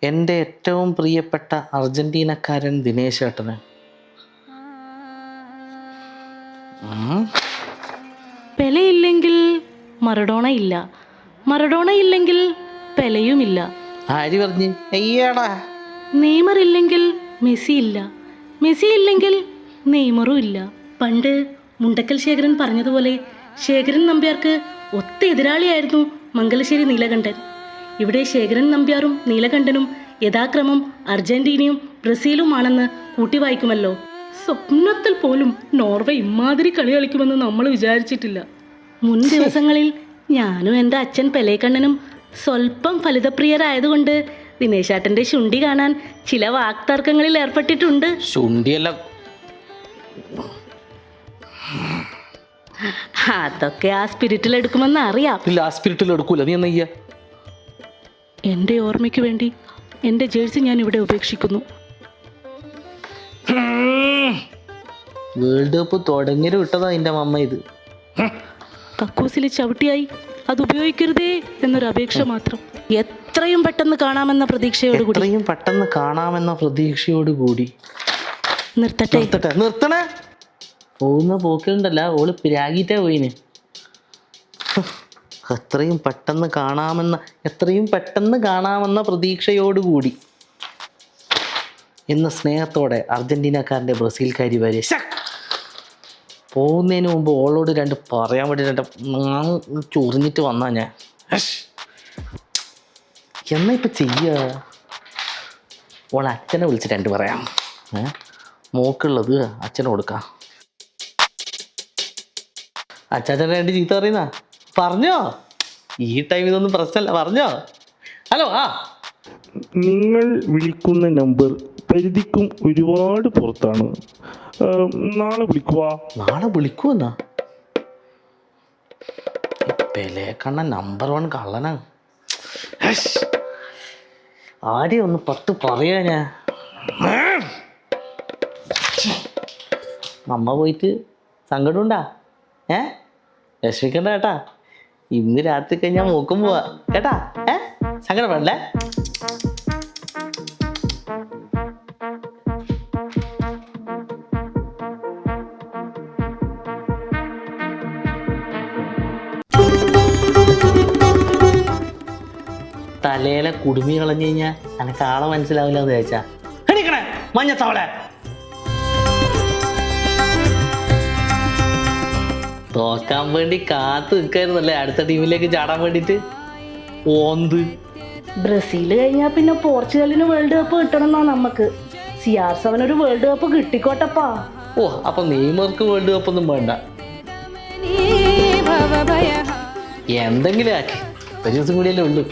എൻ്റെ ഏറ്റവും പ്രിയപ്പെട്ട അർജന്റീനക്കാരൻ ദിനേശ് ഏട്ടന്. പെലയില്ലെങ്കിൽ മറഡോണ ഇല്ല, മറഡോണ ഇല്ലെങ്കിൽ പെലയുമില്ല. ആര് പറഞ്ഞ്? അയ്യടാ. നെയ്മർ ഇല്ലെങ്കിൽ മെസ്സി ഇല്ല, മെസ്സി ഇല്ലെങ്കിൽ നെയ്മറും ഇല്ല. പണ്ട് മുണ്ടക്കൽ ശേഖരൻ പറഞ്ഞതുപോലെ ശേഖരൻ നമ്പ്യാർക്ക് ഒത്ത എതിരാളിയായിരുന്നു മംഗലശ്ശേരി നീലകണ്ഠൻ. ഇവിടെ ശേഖരൻ നമ്പ്യാറും നീലകണ്ഠനും യഥാക്രമം അർജന്റീനയും ബ്രസീലുമാണെന്ന് കൂട്ടി വായിക്കുമല്ലോ. സ്വപ്നത്തിൽ പോലും നോർവേ ഇമാതിരി കളി കളിക്കുമെന്ന് നമ്മൾ വിചാരിച്ചിട്ടില്ല. മുൻ ദിവസങ്ങളിൽ ഞാനും എൻ്റെ അച്ഛൻ പെലേക്കണ്ണനും സ്വല്പം ഫലിതപ്രിയരായതുകൊണ്ട് ദിനേശാട്ടൻ്റെ ശുണ്ഠി കാണാൻ ചില വാക്തർക്കങ്ങളിൽ ഏർപ്പെട്ടിട്ടുണ്ട്. ശുണ്ഠിയല്ല, അതൊക്കെ ആ സ്പിരിറ്റിൽ എടുക്കുമെന്ന് അറിയാം. ഇല്ല, ആ സ്പിരിറ്റിൽ എടുക്കൂല. നീ എന്നയ്യ. എൻ്റെ ഓർമ്മയ്ക്ക് വേണ്ടി എൻ്റെ ജേഴ്സി ഞാൻ ഇവിടെ ഉപേക്ഷിക്കുന്നു. വേൾഡ് കപ്പ് തുടങ്ങിയത് വിട്ടതാ എൻ്റെ അമ്മ. ഇത് കക്കൂസിലെ ചവിട്ടിയായി അത് ഉപയോഗിക്കരുതേ എന്നൊരു അപേക്ഷ മാത്രം. എത്രയും പെട്ടെന്ന് കാണാമെന്ന പ്രതീക്ഷയോടുകൂടി എത്രയും പെട്ടെന്ന് കാണാമെന്ന പ്രതീക്ഷയോടുകൂടി നിർത്തണേ. പോകുന്ന പോക്കിലുണ്ടല്ല, ഓള് പിരാഗിട്ടേ പോയിന്. എത്രയും പെട്ടെന്ന് കാണാമെന്ന പ്രതീക്ഷയോടുകൂടി എന്ന സ്നേഹത്തോടെ അർജന്റീനക്കാരൻ്റെ ബ്രസീൽക്കാരി വരെ പോകുന്നതിന് മുമ്പ് ഓളോട് രണ്ട് പറയാൻ വേണ്ടി ചൊറിഞ്ഞിട്ട് വന്നാ ഞാൻ. എന്നാ ഇപ്പം ചെയ്യുക? ഓളെ അച്ഛനെ വിളിച്ച് രണ്ട് പറയാം. മോക്കുള്ളത് അച്ഛനെ കൊടുക്കാം. അച്ചാച്ചനെ രണ്ട് ചീത്ത പറയുന്ന പറഞ്ഞോ? ഈ ടൈം ഇതൊന്നും പ്രശ്നമല്ല, പറഞ്ഞോ? ഹലോ. നിങ്ങൾ വിളിക്കുന്ന നമ്പർ പരിധിക്കും ഒരുപാട് പുറത്താണ്. നാളെ വിളിക്കുവെന്നാ? പെലേക്കണ്ണ നമ്പർ 1 കള്ളനാ. ആരെയും ഒന്ന് 10 പറയാ ഞാൻ. അമ്മ പോയിട്ട് സങ്കടമുണ്ടാ? വിഷമിക്കണ്ട കേട്ടാ. ഇന്ന് രാത്രി കഴിഞ്ഞാൽ മൂക്കും പോവാ കേട്ടാ. സങ്കടപ്പെടല്ലേ? തലയിലെ കുടുമി കളഞ്ഞു കഴിഞ്ഞാൽ എനക്ക് ആളെ മനസ്സിലാവില്ല എന്ന് ചോദിച്ചാ മഞ്ഞത്തവളെ. തോക്കാൻ വേണ്ടി കാത്തു നിൽക്കായിരുന്നല്ലേ അടുത്ത ടീമിലേക്ക് ചാടാൻ വേണ്ടിട്ട്. ബ്രസീൽ കഴിഞ്ഞാൽ പിന്നെ പോർച്ചുഗലിന് വേൾഡ് കപ്പ് കിട്ടണമെന്നാ നമുക്ക്. CR7 ഒരു വേൾഡ് കപ്പ് കിട്ടിക്കോട്ടപ്പാ. അപ്പൊ നെയ്മർക്ക് വേൾഡ് കപ്പ് ഒന്നും വേണ്ട. എന്തെങ്കിലും ആക്കി ഒരു ദിവസം കൂടിയല്ലേ ഉള്ളൂ.